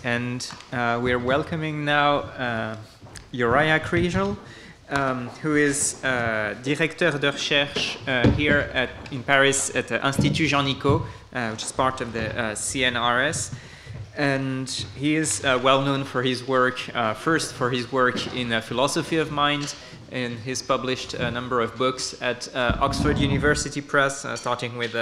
And we're welcoming now Uriah Kriegel, who is directeur de recherche here in Paris at the Institut Jean Nicot, which is part of the CNRS. And he is well known for his work, first for his work in philosophy of mind, and he's published a number of books at Oxford University Press, starting with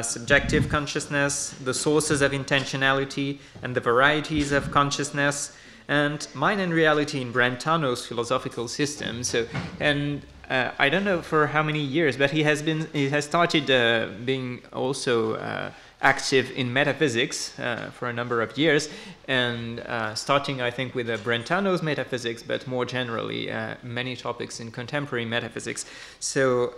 Subjective Consciousness, The Sources of Intentionality, and the Varieties of Consciousness, and Mind and Reality in Brentano's Philosophical System. So, and I don't know for how many years, but he has started being also active in metaphysics for a number of years, and starting, I think, with Brentano's metaphysics, but more generally, many topics in contemporary metaphysics. So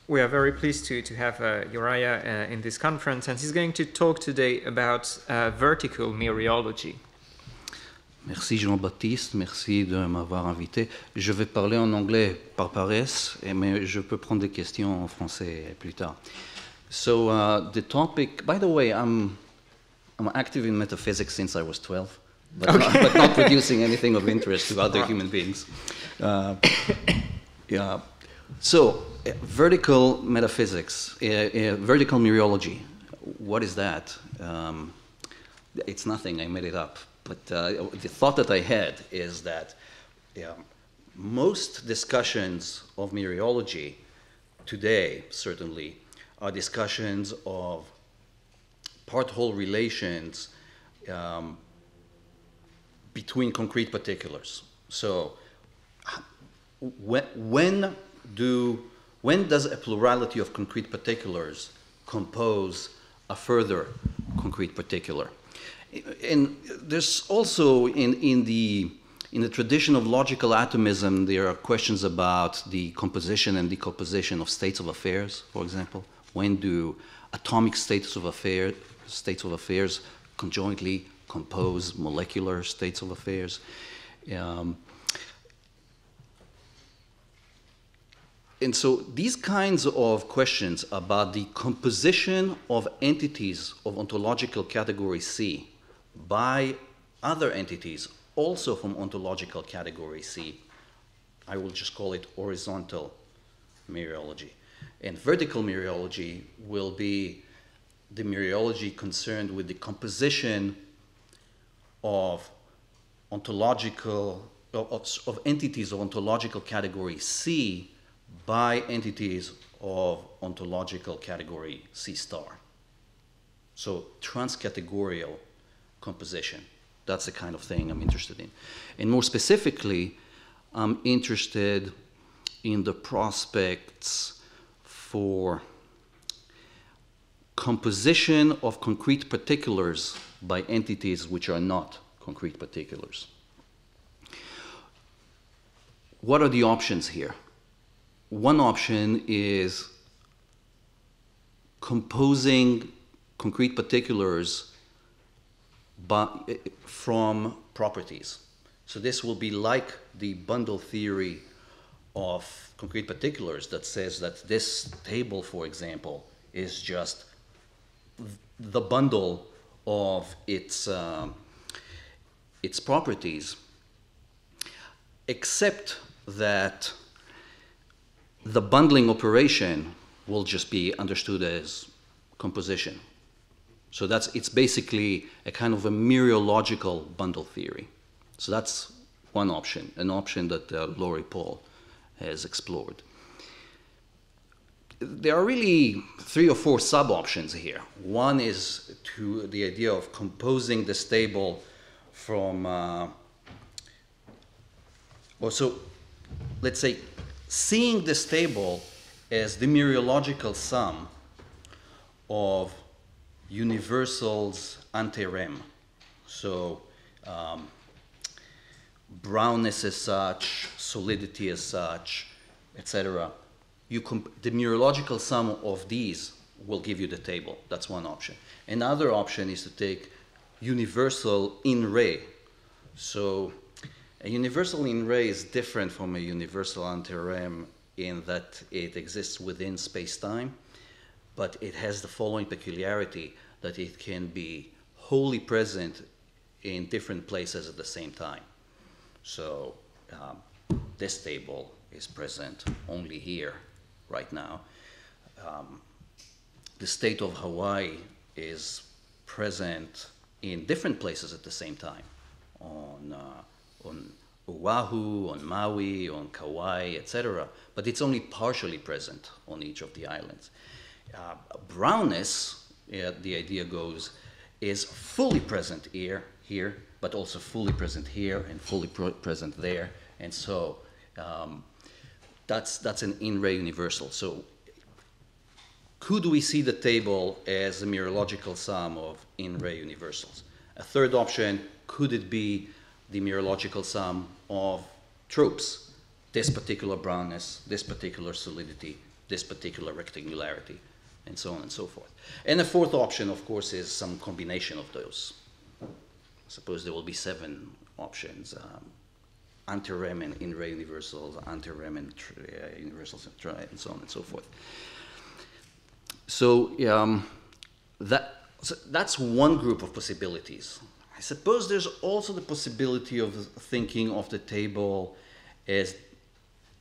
we are very pleased to have Uriah in this conference, and he's going to talk today about vertical Mereology. Merci Jean-Baptiste, merci de m'avoir invité. Je vais parler en anglais par paresse, mais je peux prendre des questions en français plus tard. So the topic, by the way, I'm active in metaphysics since I was 12, but, okay. but not producing anything of interest to other human beings. Yeah. So vertical metaphysics, vertical Mereology, what is that? It's nothing, I made it up. But the thought that I had is that most discussions of Mereology today, certainly, are discussions of part-whole relations between concrete particulars. So when does a plurality of concrete particulars compose a further concrete particular? And there's also in the tradition of logical atomism, there are questions about the composition and decomposition of states of affairs, for example. When do atomic states of affairs conjointly compose molecular states of affairs? And so these kinds of questions about the composition of entities of ontological category C by other entities also from ontological category C, I will just call it horizontal Mereology. And vertical Mereology will be the Mereology concerned with the composition of ontological of entities of ontological category C by entities of ontological category C star. So transcategorial composition. That's the kind of thing I'm interested in. And more specifically, I'm interested in the prospects for composition of concrete particulars by entities which are not concrete particulars. What are the options here? One option is composing concrete particulars from properties. So this will be like the bundle theory of concrete particulars that says that this table, for example, is just the bundle of its properties, except that the bundling operation will just be understood as composition. So it's basically a kind of a mereological bundle theory. So that's one option, an option that Laurie Paul has explored. There are really 3 or 4 sub-options here. One is to the idea of composing this table from, let's say, seeing this table as the mereological sum of universals ante rem. So brownness as such, solidity as such, etc. The mereological sum of these will give you the table. That's one option. Another option is to take universal in re. So a universal in re is different from a universal ante rem in that it exists within space-time, but it has the following peculiarity, that it can be wholly present in different places at the same time. So this table is present only here right now. The state of Hawaii is present in different places at the same time, on Oahu, on Maui, on Kauai, etc. But it's only partially present on each of the islands. Brownness, the idea goes, is fully present here, but also fully present here and fully present there. And so that's an in-ray universal. So could we see the table as a mereological sum of in-ray universals? A third option, could it be the mereological sum of tropes? This particular brownness, this particular solidity, this particular rectangularity, and so on and so forth. And the fourth option, of course, is some combination of those. Suppose there will be 7 options. Anti-Riemann in-ray universals, anti-Riemann universals, and so on and so forth. So, so that's one group of possibilities. I suppose there's also the possibility of thinking of the table as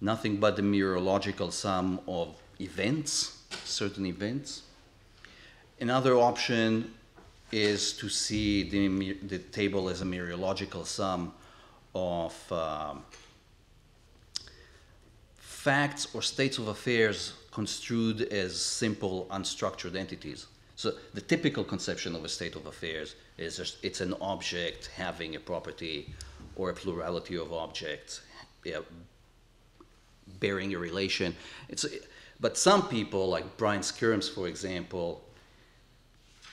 nothing but the mereological sum of events, certain events. Another option is to see the table as a mereological sum of facts or states of affairs construed as simple, unstructured entities. So the typical conception of a state of affairs is just, it's an object having a property or a plurality of objects bearing a relation. But some people, like Brian Skirms, for example,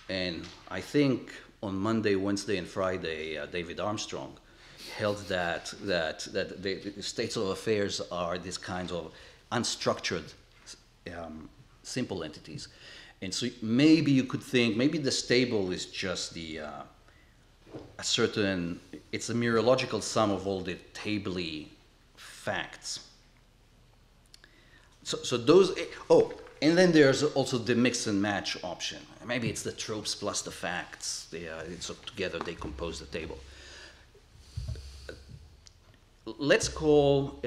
and I think on Monday, Wednesday, and Friday, David Armstrong held that the states of affairs are these kinds of unstructured, simple entities. And so maybe you could think, maybe this table is just it's a mereological sum of all the tably facts. So those, and then there's also the mix and match option. Maybe it's the tropes plus the facts. So together they compose the table. Let's call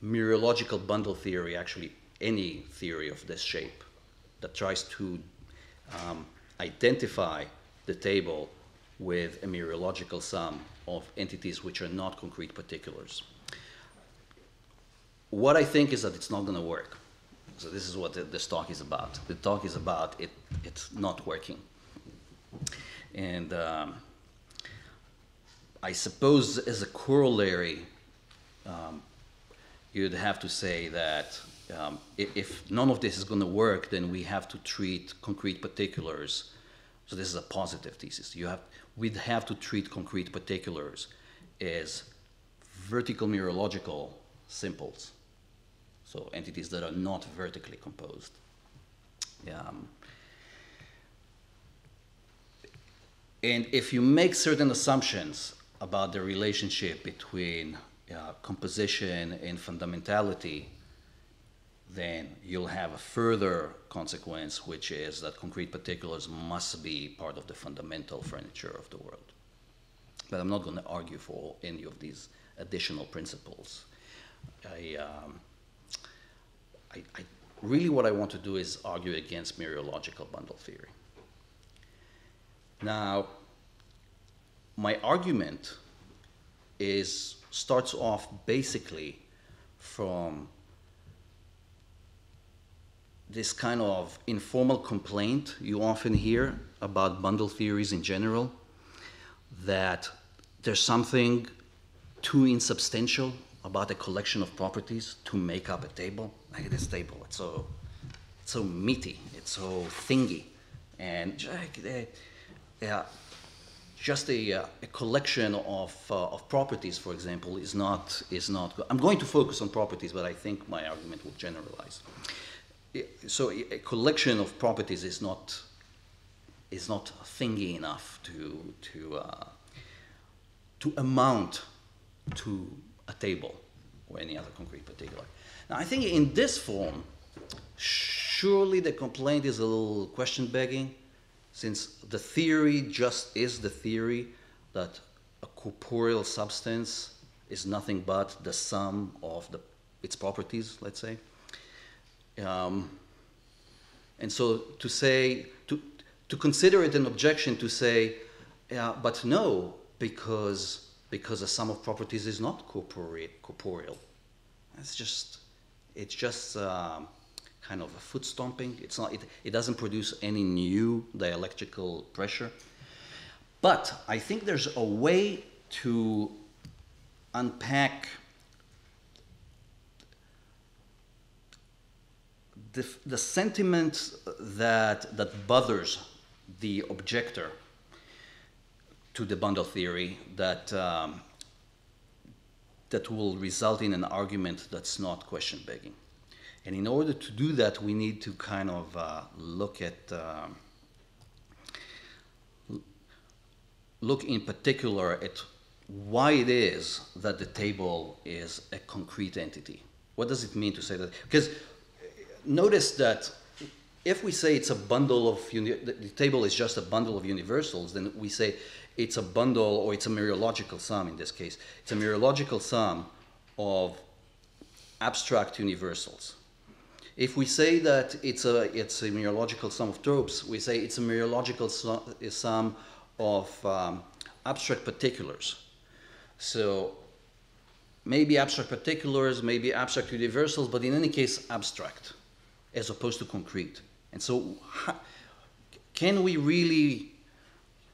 mereological bundle theory actually any theory of this shape that tries to identify the table with a mereological sum of entities which are not concrete particulars. What I think is that it's not going to work. So this is what this talk is about. The talk is about it's not working. And I suppose as a corollary, you'd have to say that if none of this is going to work, then we have to treat concrete particulars. So this is a positive thesis. We'd have to treat concrete particulars as vertical mereological simples. So entities that are not vertically composed. And if you make certain assumptions about the relationship between composition and fundamentality, then you'll have a further consequence, which is that concrete particulars must be part of the fundamental furniture of the world. But I'm not going to argue for any of these additional principles. Really what I want to do is argue against mereological bundle theory. Now, my argument starts off basically from this kind of informal complaint you often hear about bundle theories in general, that there's something too insubstantial about a collection of properties to make up a table. Like this table, it's so meaty, it's so thingy, and just a collection of properties, for example, is not good. I'm going to focus on properties, but I think my argument will generalize. So a collection of properties is not thingy enough to amount to a table or any other concrete particular. Now, I think in this form, surely the complaint is a little question-begging, since the theory just is the theory, that a corporeal substance is nothing but the sum of its properties, let's say. And so to say, to consider it an objection to say, but no, because the sum of properties is not corporeal. It's just kind of a foot stomping. It's not. It doesn't produce any new dialectical pressure. But I think there's a way to unpack the sentiment that bothers the objector to the bundle theory, that will result in an argument that's not question begging. And in order to do that, we need to kind of look in particular at why it is that the table is a concrete entity. What does it mean to say that? Because notice that if we say it's a bundle of, the table is just a bundle of universals, then we say it's a bundle, or it's a Mereological sum in this case. It's a Mereological sum of abstract universals. If we say that it's a Mereological sum of tropes, we say it's a Mereological sum of abstract particulars. So maybe abstract particulars, maybe abstract universals, but in any case abstract, as opposed to concrete. And so can we really,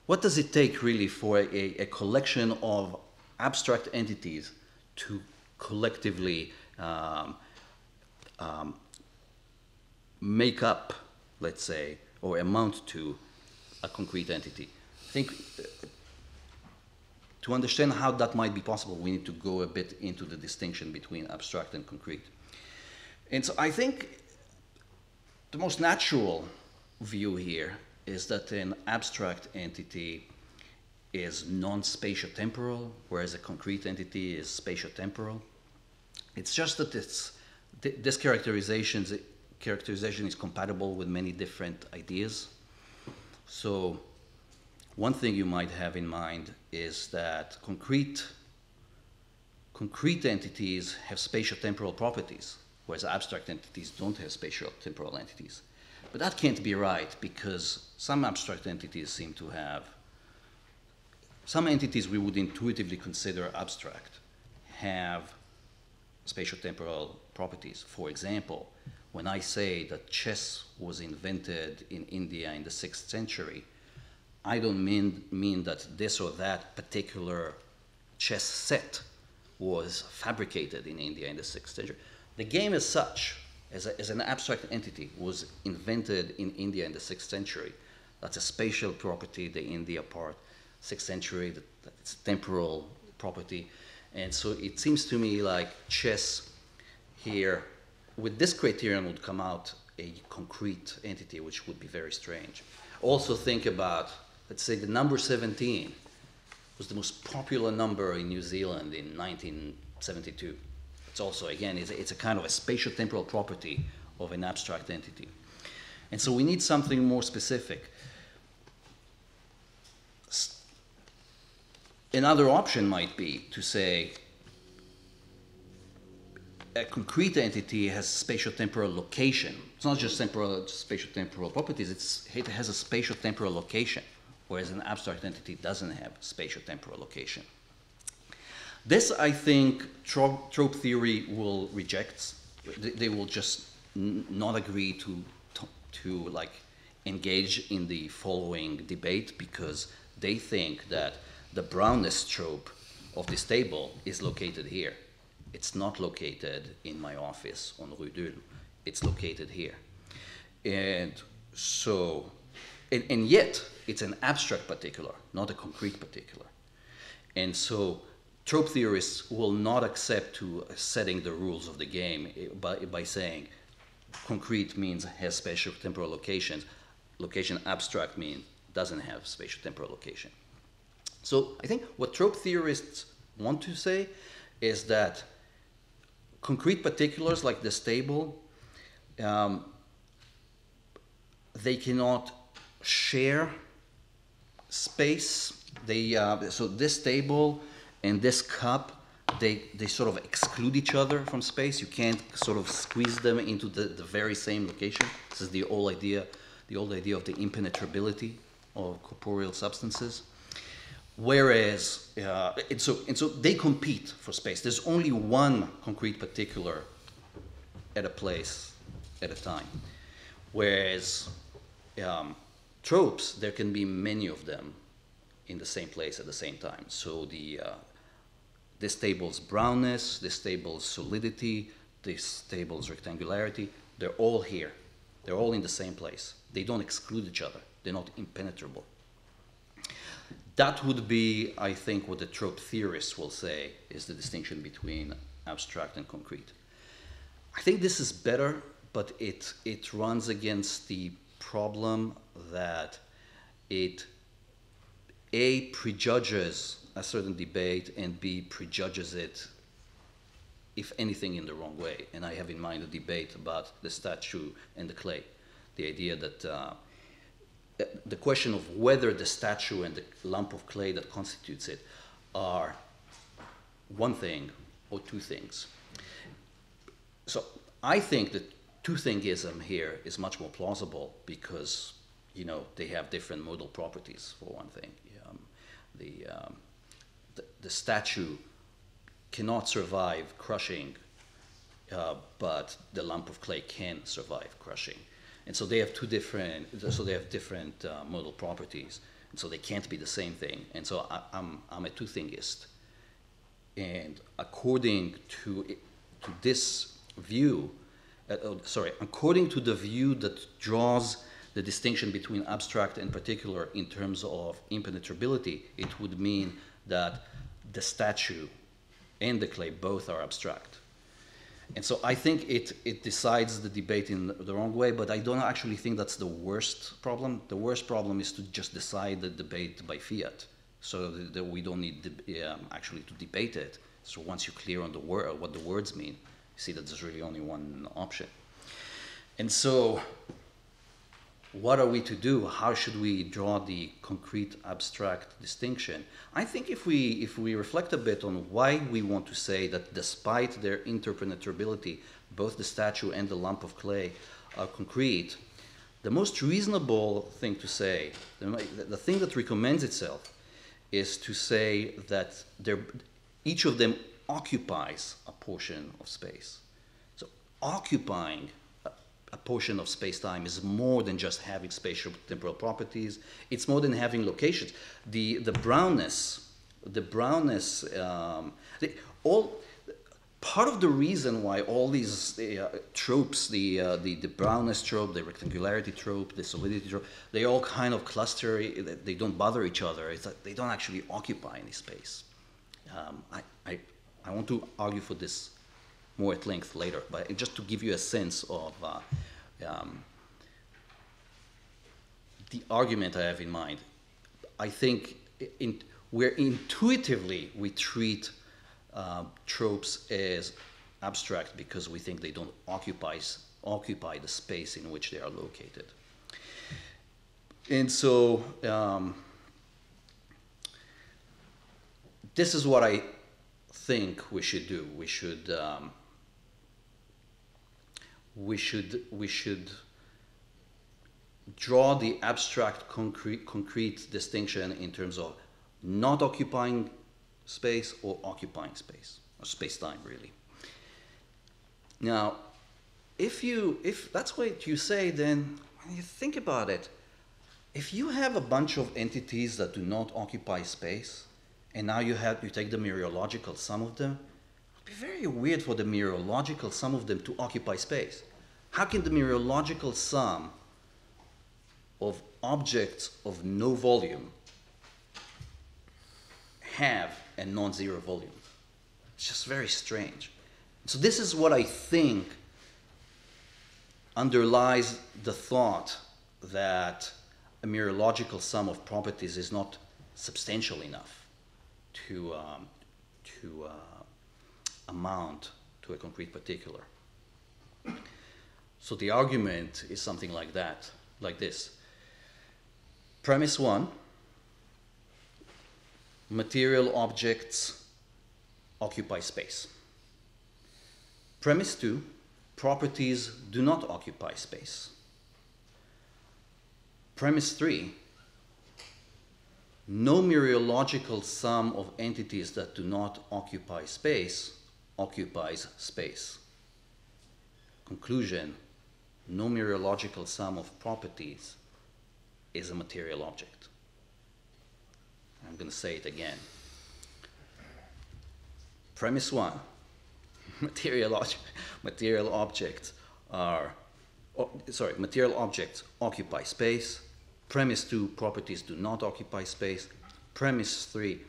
what does it take really for a collection of abstract entities to collectively make up, let's say, or amount to a concrete entity? I think to understand how that might be possible, we need to go a bit into the distinction between abstract and concrete. And so I think the most natural view here is that an abstract entity is non-spatiotemporal, whereas a concrete entity is spatiotemporal. It's just that this characterization is compatible with many different ideas. So one thing you might have in mind is that concrete entities have spatiotemporal properties, whereas abstract entities don't have spatiotemporal entities. But that can't be right, because some abstract entities seem to have, some entities we would intuitively consider abstract have spatiotemporal properties. For example, when I say that chess was invented in India in the 6th century, I don't mean that this or that particular chess set was fabricated in India in the 6th century. The game as such, as an abstract entity, was invented in India in the 6th century. That's a spatial property, the India part, 6th century, it's temporal property. And so it seems to me like chess here, with this criterion, would come out a concrete entity, which would be very strange. Also think about, let's say the number 17 was the most popular number in New Zealand in 1972. It's also, again, it's a kind of a spatiotemporal property of an abstract entity. And so we need something more specific. Another option might be to say a concrete entity has spatiotemporal location. It's not just spatiotemporal properties, it has a spatiotemporal location, whereas an abstract entity doesn't have spatiotemporal location. This, I think, trope theory will reject. They will just not agree to like engage in the following debate, because they think that the brownness trope of this table is located here. It's not located in my office on Rue d'Ulm. It's located here. And so, and yet, it's an abstract particular, not a concrete particular. And so, trope theorists will not accept to setting the rules of the game by saying concrete means has spatiotemporal locations. Location abstract means doesn't have spatiotemporal location. So I think what trope theorists want to say is that concrete particulars like this table, they cannot share space, so this table and this cup, they sort of exclude each other from space. You can't sort of squeeze them into the very same location. This is the old idea of the impenetrability of corporeal substances. Whereas, and so they compete for space. There's only one concrete particular at a place at a time. Whereas tropes, there can be many of them in the same place at the same time. So this table's brownness, this table's solidity, this table's rectangularity, they're all here. They're all in the same place. They don't exclude each other. They're not impenetrable. That would be, I think, what the trope theorists will say is the distinction between abstract and concrete. I think this is better, but it runs against the problem that it A, prejudges a certain debate, and B, prejudges it, if anything, in the wrong way. And I have in mind a debate about the statue and the clay. The idea that the question of whether the statue and the lump of clay that constitutes it are one thing or two things. So I think that two-thingism here is much more plausible because, you know, they have different modal properties, for one thing. The statue cannot survive crushing, but the lump of clay can survive crushing. And so they have different modal properties, and so they can't be the same thing. And so I'm a two-thingist. And according to this view, according to the view that draws the distinction between abstract and particular in terms of impenetrability, it would mean that the statue and the clay both are abstract. And so I think it decides the debate in the wrong way, but I don't actually think that's the worst problem. The worst problem is to just decide the debate by fiat, so that we don't need actually to debate it. So once you're clear on what the words mean, you see that there's really only one option. And so what are we to do? How should we draw the concrete abstract distinction? I think if we reflect a bit on why we want to say that despite their interpenetrability, both the statue and the lump of clay are concrete, the most reasonable thing to say, the thing that recommends itself, is to say that each of them occupies a portion of space. So occupying a portion of space-time is more than just having spatial temporal properties. It's more than having locations. The brownness, part of the reason why all these tropes, the brownness trope, the rectangularity trope, the solidity trope, they all kind of cluster. They don't bother each other. It's like they don't actually occupy any space. I want to argue for this more at length later, but just to give you a sense of the argument I have in mind. I think where intuitively we treat tropes as abstract because we think they don't occupy the space in which they are located. And so this is what I think we should do. We should draw the abstract concrete distinction in terms of not occupying space or occupying space, or space-time, really. Now, if that's what you say, then when you think about it, if you have a bunch of entities that do not occupy space, and now you take the mereological sum of them, it would be very weird for the mereological sum of them to occupy space. How can the mereological sum of objects of no volume have a non-zero volume? It's just very strange. So this is what I think underlies the thought that a mereological sum of properties is not substantial enough to amount to a concrete particular. So the argument is something like that, like this. Premise one, material objects occupy space. Premise 2, properties do not occupy space. Premise 3, no mereological sum of entities that do not occupy space occupies space. Conclusion, no mereological sum of properties is a material object. I'm going to say it again. Premise 1, material objects occupy space. Premise 2, properties do not occupy space. Premise 3,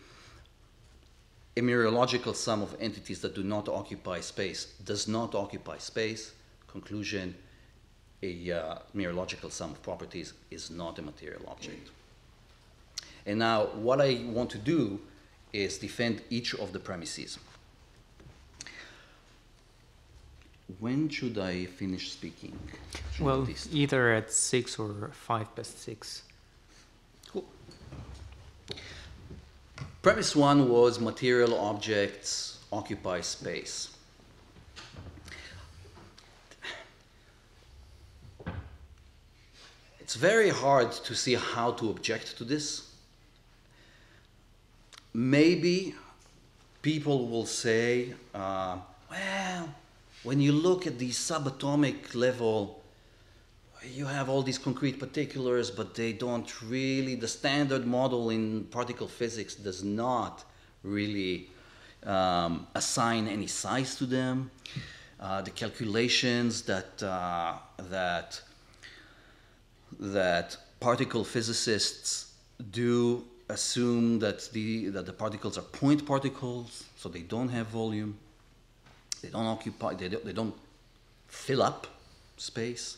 a mereological sum of entities that do not occupy space does not occupy space. Conclusion, a mereological sum of properties is not a material object. And now what I want to do is defend each of the premises. When should I finish speaking? Well, either at 6 or 6:05. Cool. Premise 1 was material objects occupy space. It's very hard to see how to object to this. Maybe people will say, well, when you look at the subatomic level, you have all these concrete particulars, but they don't really, the standard model in particle physics does not really assign any size to them. The calculations that particle physicists do assume that the particles are point particles, so they don't have volume. They don't occupy, they don't fill up space.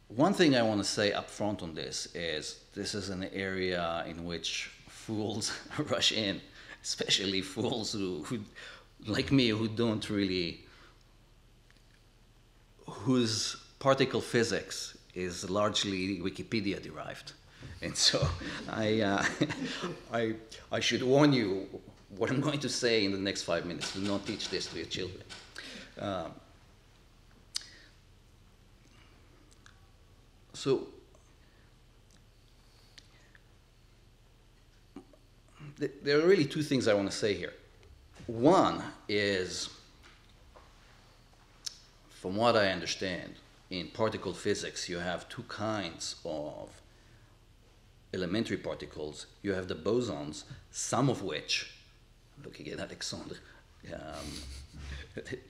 One thing I want to say up front on this is an area in which fools rush in, especially fools who like me, who don't really, whose particle physics is largely Wikipedia derived. And so I should warn you what I'm going to say in the next 5 minutes. Do not teach this to your children. So there are really two things I want to say here. One is, from what I understand, in particle physics, you have two kinds of elementary particles. You have the bosons, some of which, looking at Alexandre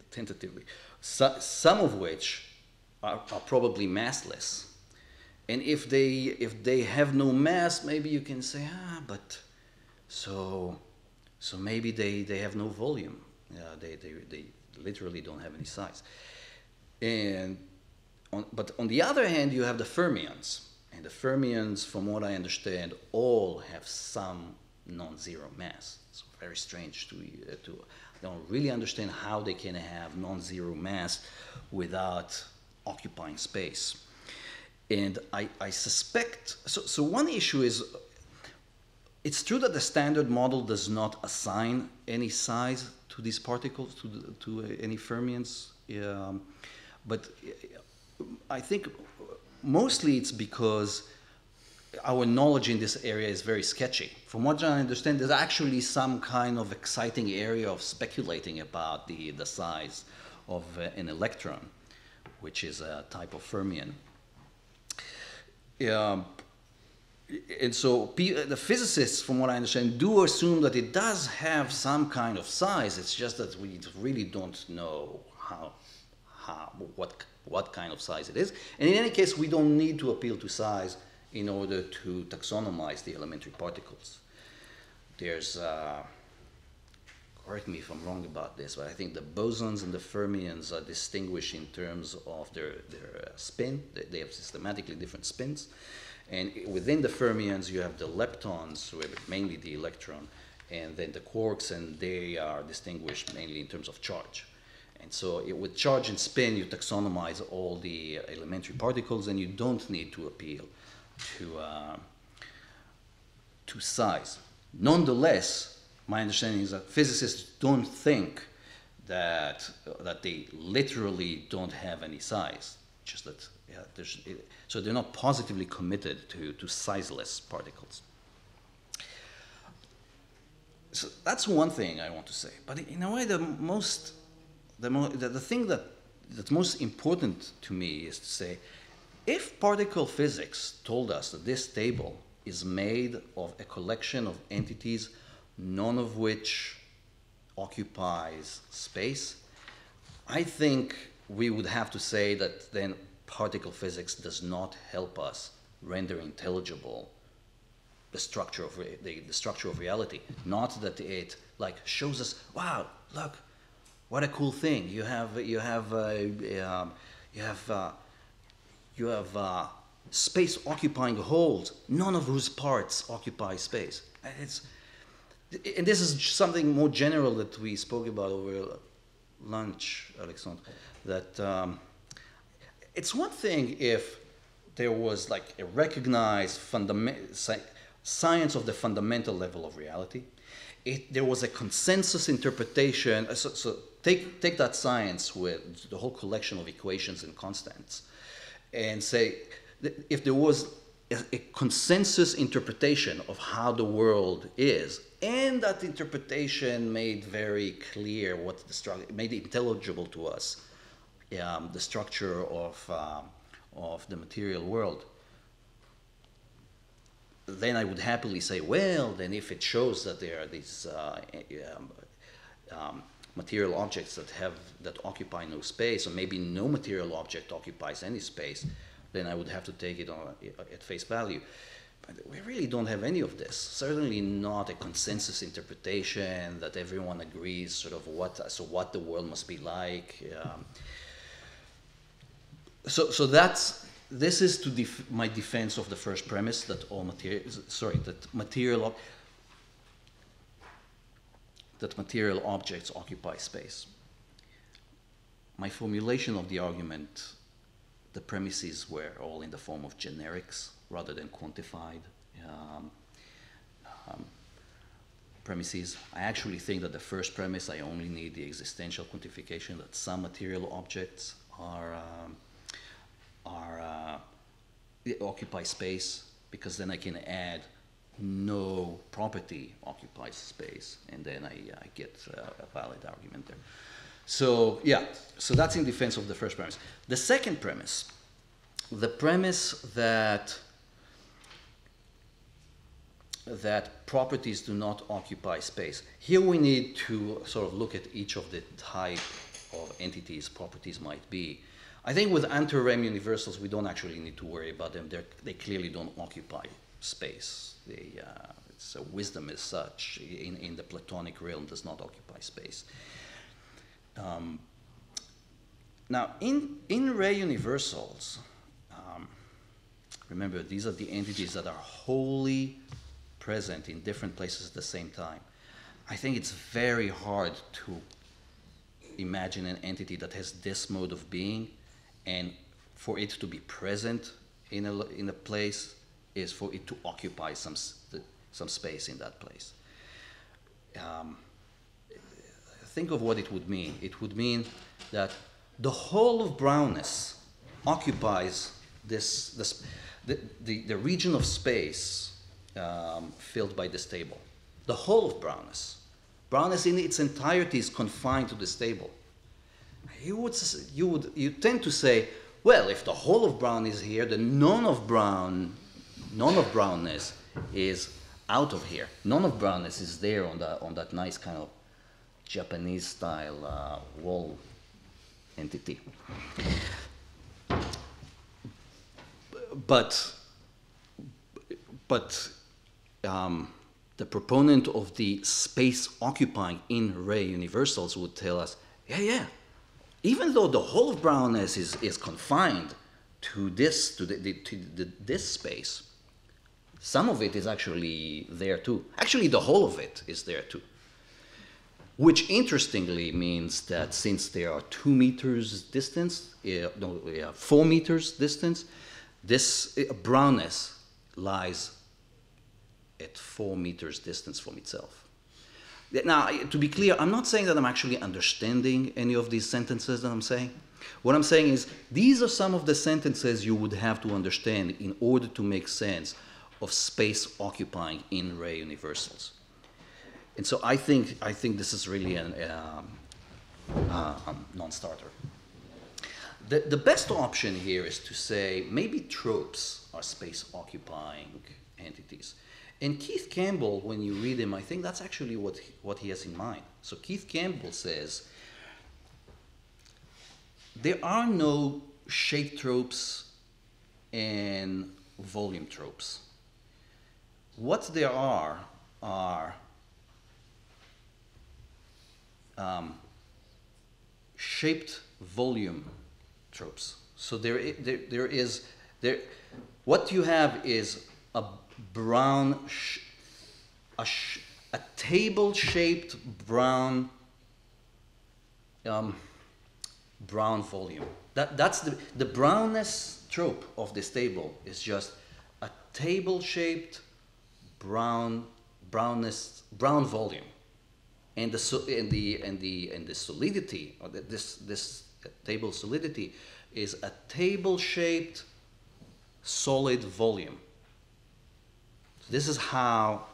tentatively, some of which are probably massless. And if they have no mass, maybe you can say, but so maybe they have no volume. They literally don't have any size. But on the other hand, you have the fermions. And the fermions, from what I understand, all have some non-zero mass. It's very strange to I don't really understand how they can have non-zero mass without occupying space. And I suspect, so one issue is, it's true that the standard model does not assign any size to these particles, to any fermions, but I think mostly it's because our knowledge in this area is very sketchy. From what I understand, there's actually some kind of exciting area of speculating about the size of an electron, which is a type of fermion. And so the physicists, from what I understand, do assume that it does have some kind of size. It's just that we really don't know what kind of size it is. And in any case, we don't need to appeal to size in order to taxonomize the elementary particles. There's, correct me if I'm wrong about this, but I think the bosons and the fermions are distinguished in terms of their spin. They have systematically different spins. And within the fermions, you have the leptons, mainly the electron, and then the quarks, and they are distinguished mainly in terms of charge. And so with charge and spin, you taxonomize all the elementary particles, and you don't need to appeal to size. Nonetheless, my understanding is that physicists don't think that they literally don't have any size, just that so they're not positively committed to sizeless particles. So that's one thing I want to say. But in a way, the thing that's most important to me is to say, if particle physics told us that this table is made of a collection of entities, none of which occupies space, I think we would have to say that then particle physics does not help us render intelligible the structure of reality. Not that it like shows us, wow, look, what a cool thing. You have space occupying holes, none of whose parts occupy space. And this is something more general that we spoke about over lunch, Alexandre, that it's one thing if there was like a recognized science of the fundamental level of reality. There was a consensus interpretation. So take that science with the whole collection of equations and constants and say, if there was a consensus interpretation of how the world is, and that interpretation made very clear what the structure, made it intelligible to us, the structure of the material world, then I would happily say, well, then if it shows that there are these material objects that occupy no space, or maybe no material object occupies any space, then I would have to take it at face value. But we really don't have any of this. Certainly not a consensus interpretation that everyone agrees sort of what the world must be like. This is to my defense of the first premise that material objects occupy space. My formulation of the argument, the premises were all in the form of generics rather than quantified premises. I actually think that the first premise, I only need the existential quantification that some material objects occupy space, because then I can add no property occupies space, and then I get a valid argument there. So yeah, so that's in defense of the first premise. The second premise, the premise that properties do not occupy space. Here we need to sort of look at each of the type of entities properties might be. I think with anti-rem universals, we don't actually need to worry about them. They clearly don't occupy space. So wisdom as such in the Platonic realm does not occupy space. Now, in ray universals, remember, these are the entities that are wholly present in different places at the same time. I think it's very hard to imagine an entity that has this mode of being, and for it to be present in a place is for it to occupy some space in that place. Think of what it would mean. It would mean that the whole of brownness occupies the region of space filled by this table. The whole of brownness. Brownness in its entirety is confined to this table. You tend to say, well, if the whole of brown is here, then none of brownness is out of here. None of brownness is there on that nice kind of Japanese style wall entity. But the proponent of the space occupying in ray universals would tell us, yeah, even though the whole of brownness is confined to this space, some of it is actually there too. Actually, the whole of it is there too. Which interestingly means that since there are 2 meters distance, 4 meters distance, this brownness lies at 4 meters distance from itself. Now, to be clear, I'm not saying that I'm actually understanding any of these sentences that I'm saying. What I'm saying is these are some of the sentences you would have to understand in order to make sense of space occupying in ray universals. And so I think this is really a non-starter. The best option here is to say maybe tropes are space-occupying entities. And Keith Campbell, when you read him, I think that's actually what he has in mind. So Keith Campbell says, there are no shape tropes and volume tropes. What there are shaped volume tropes. So what you have is a brown, a table-shaped brown volume. That's the brownness trope of this table is just a table-shaped brown volume, and the solidity, or this table solidity, is a table-shaped solid volume. This is how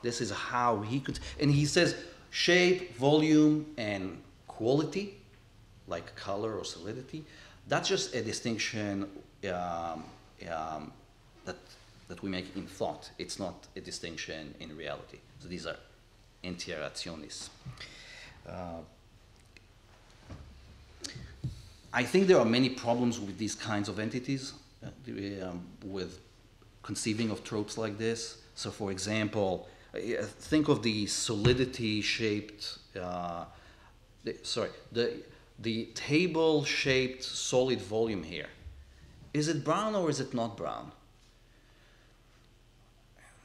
he could, and he says shape, volume, and quality, like color or solidity. That's just a distinction that we make in thought. It's not a distinction in reality. So these are interaciones. I think there are many problems with these kinds of entities, with conceiving of tropes like this. So, for example, think of the solidity-shaped, the table-shaped solid volume here. Is it brown or is it not brown?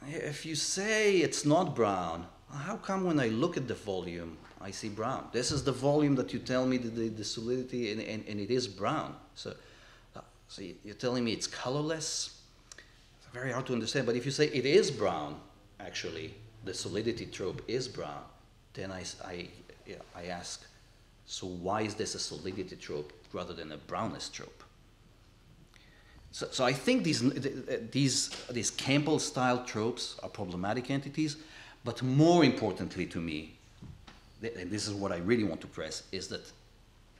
If you say it's not brown, how come when I look at the volume, I see brown? This is the volume that you tell me the solidity, and it is brown. So you're telling me it's colorless? It's very hard to understand. But if you say it is brown, actually, the solidity trope is brown, then I ask, so why is this a solidity trope rather than a brownness trope? So I think these Campbell-style tropes are problematic entities, but more importantly to me, and this is what I really want to press, is that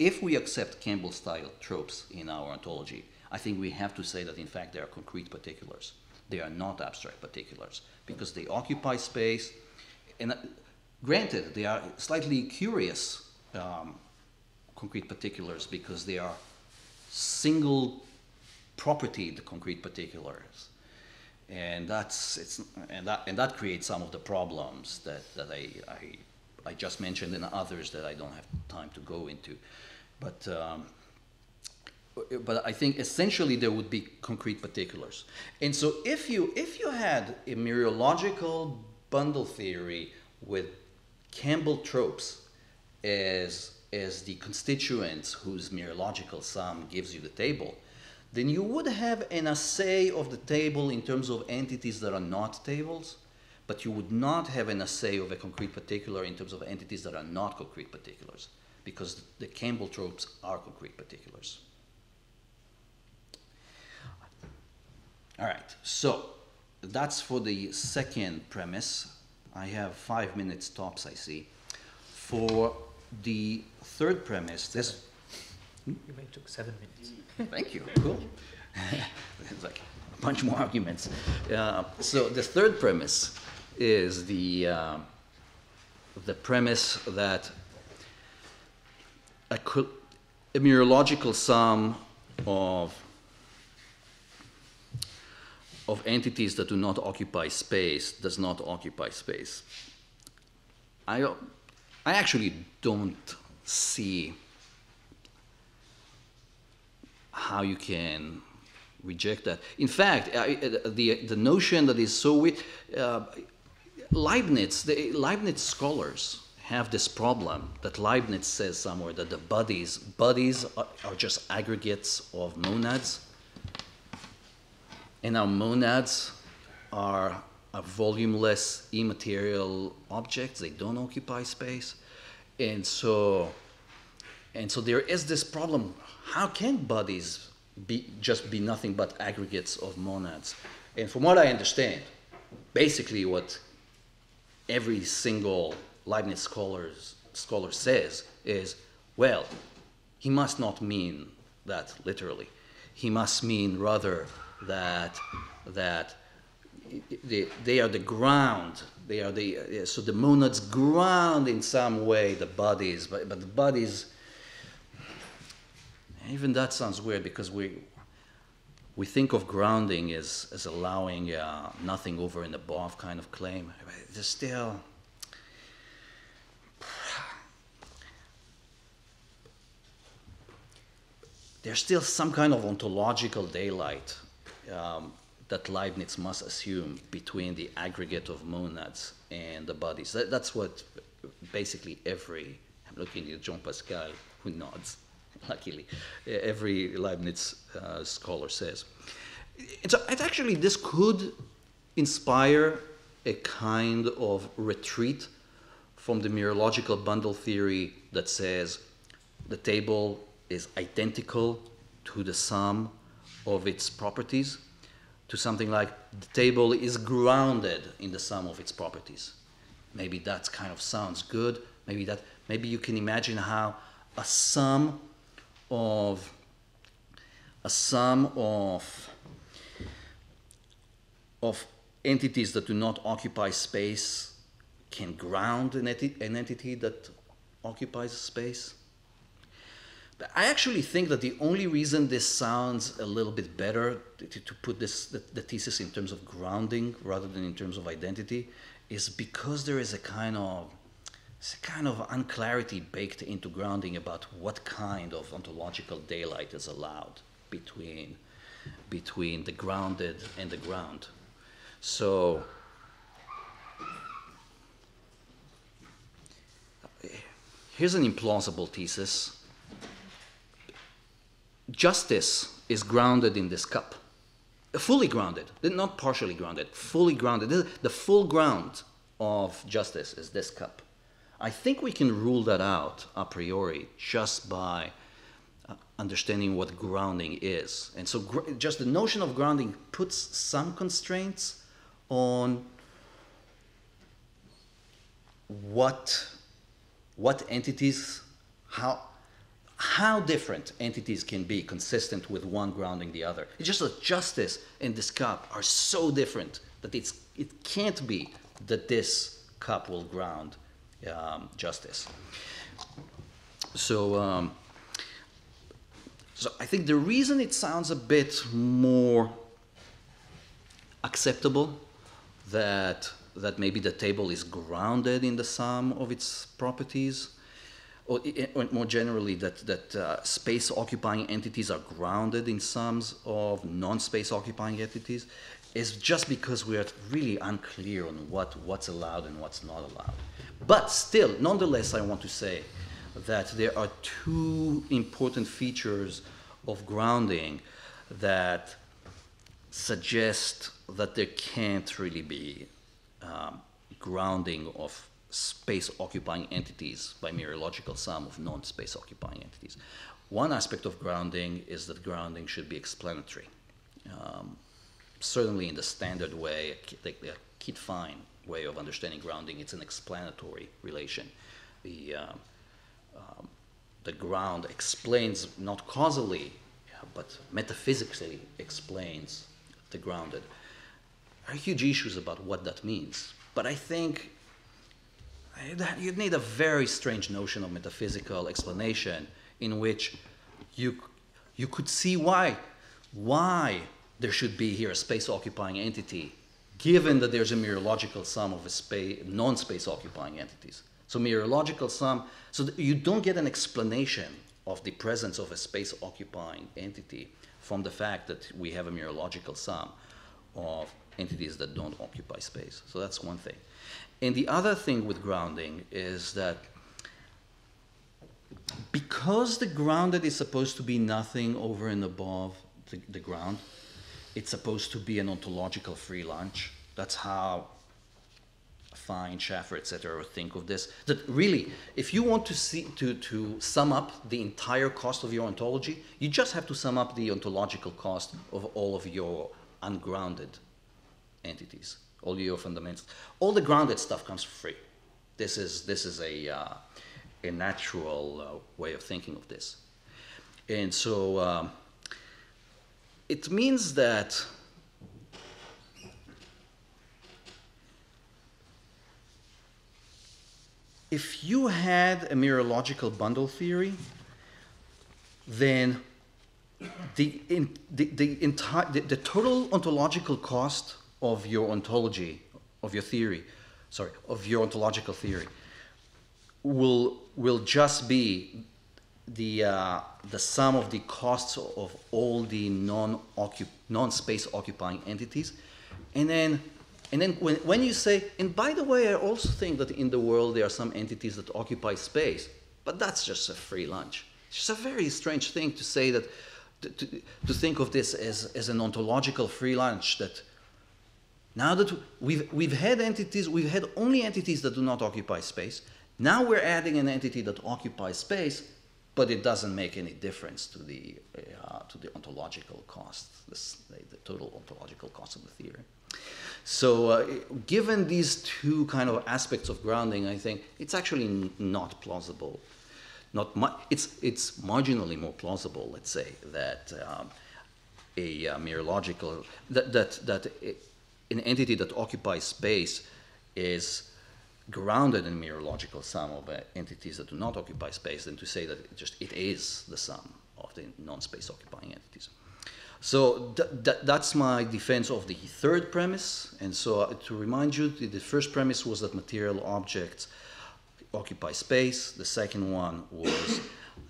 if we accept Campbell-style tropes in our ontology, I think we have to say that in fact they are concrete particulars. They are not abstract particulars, because they occupy space, and granted, they are slightly curious concrete particulars because they are single propertied concrete particulars, and that creates some of the problems that I just mentioned, and others that I don't have time to go into, but I think essentially there would be concrete particulars. And so if you had a mereological bundle theory with Campbell tropes as the constituents whose mereological sum gives you the table, then you would have an assay of the table in terms of entities that are not tables, but you would not have an assay of a concrete particular in terms of entities that are not concrete particulars, because the Campbell tropes are concrete particulars. All right, so that's for the second premise. I have 5 minutes tops, I see. For the third premise, this... You may took 7 minutes. Thank you, cool. It's like a bunch more arguments. So the third premise is the premise that a mereological sum of entities that do not occupy space does not occupy space. I actually don't see how you can reject that. In fact, the notion that is so weird, Leibniz scholars have this problem that Leibniz says somewhere that the bodies are just aggregates of monads, and our monads are are volumeless, immaterial objects. They don't occupy space. And so there is this problem. How can bodies just be nothing but aggregates of monads? And from what I understand, basically what every single Leibniz scholar says is, well, he must not mean that literally. He must mean rather that they are the ground. They are so the monads ground in some way the bodies, but the bodies. Even that sounds weird because we think of grounding as allowing nothing over and above kind of claim. There's still some kind of ontological daylight that Leibniz must assume between the aggregate of monads and the bodies. That's what basically I'm looking at Jean Pascal, who nods, luckily, every Leibniz scholar says. And so actually this could inspire a kind of retreat from the mereological bundle theory that says the table is identical to the sum of its properties, to something like the table is grounded in the sum of its properties. Maybe that kind of sounds good. Maybe you can imagine how a sum of entities that do not occupy space can ground an entity that occupies space. But I actually think that the only reason this sounds a little bit better, to put the thesis in terms of grounding rather than in terms of identity, is because there is a kind of unclarity baked into grounding about what kind of ontological daylight is allowed between the grounded and the ground. So here's an implausible thesis. Justice is grounded in this cup. Fully grounded, not partially grounded, fully grounded. The full ground of justice is this cup. I think we can rule that out a priori just by understanding what grounding is. And so just the notion of grounding puts some constraints on what entities, how different entities can be consistent with one grounding the other. It's just that justice and this cup are so different that it can't be that this cup will ground justice. So I think the reason it sounds a bit more acceptable that maybe the table is grounded in the sum of its properties, or more generally that space-occupying entities are grounded in sums of non-space-occupying entities, is just because we are really unclear on what's allowed and what's not allowed. But still, nonetheless, I want to say that there are two important features of grounding that suggest that there can't really be grounding of space-occupying entities by mereological sum of non-space-occupying entities. One aspect of grounding is that grounding should be explanatory. Certainly in the standard way, the Kit-Fine way of understanding grounding, it's an explanatory relation. The ground explains, not causally, but metaphysically explains the grounded. There are huge issues about what that means, but I think you need a very strange notion of metaphysical explanation in which you could see why there should be here a space-occupying entity, given that there's a mereological sum of non-space-occupying entities. So mereological sum, so that you don't get an explanation of the presence of a space-occupying entity from the fact that we have a mereological sum of entities that don't occupy space. So that's one thing. And the other thing with grounding is that because the grounded is supposed to be nothing over and above the ground, it's supposed to be an ontological free lunch. That's how Fine, Schaffer, etc. think of this. That really, if you want to see to sum up the entire cost of your ontology, you just have to sum up the ontological cost of all of your ungrounded entities, all your fundamentals. All the grounded stuff comes for free. This is a natural way of thinking of this, and so it means that if you had a mereological bundle theory, then the total ontological cost of your ontology, of your theory, of your ontological theory, will just be the sum of the costs of all the non-space occupying entities, and then when you say, and by the way, I also think that in the world there are some entities that occupy space, but that's just a free lunch. It's just a very strange thing to say that, to think of this as an ontological free lunch, that now that we've had only entities that do not occupy space, now we're adding an entity that occupies space, but it doesn't make any difference to the ontological cost, the total ontological cost of the theory. So given these two kind of aspects of grounding, I think it's actually not plausible. It's marginally more plausible, let's say, that a mereological, that an entity that occupies space is grounded in mereological sum of entities that do not occupy space, than to say that it is the sum of the non-space occupying entities. So that's my defense of the third premise. And so to remind you, the first premise was that material objects occupy space. The second one was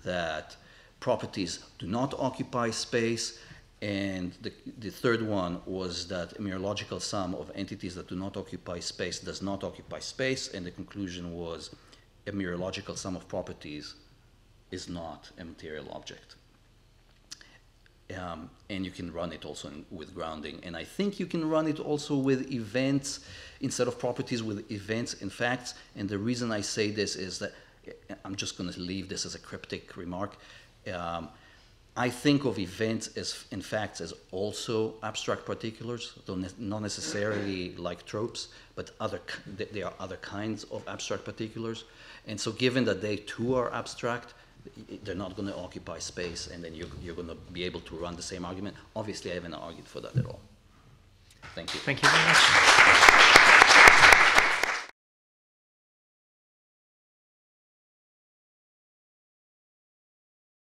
that properties do not occupy space. And the third one was that a mereological sum of entities that do not occupy space does not occupy space. And the conclusion was a mereological sum of properties is not a material object. And you can run it also with grounding. And I think you can run it also with events, instead of properties, with events and facts. And the reason I say this is that, I'm just going to leave this as a cryptic remark. I think of events and facts as also abstract particulars, though not necessarily like tropes, but there are other kinds of abstract particulars. And so given that they too are abstract, they're not going to occupy space, and then you're going to be able to run the same argument. Obviously, I haven't argued for that at all. Thank you. Thank you very much.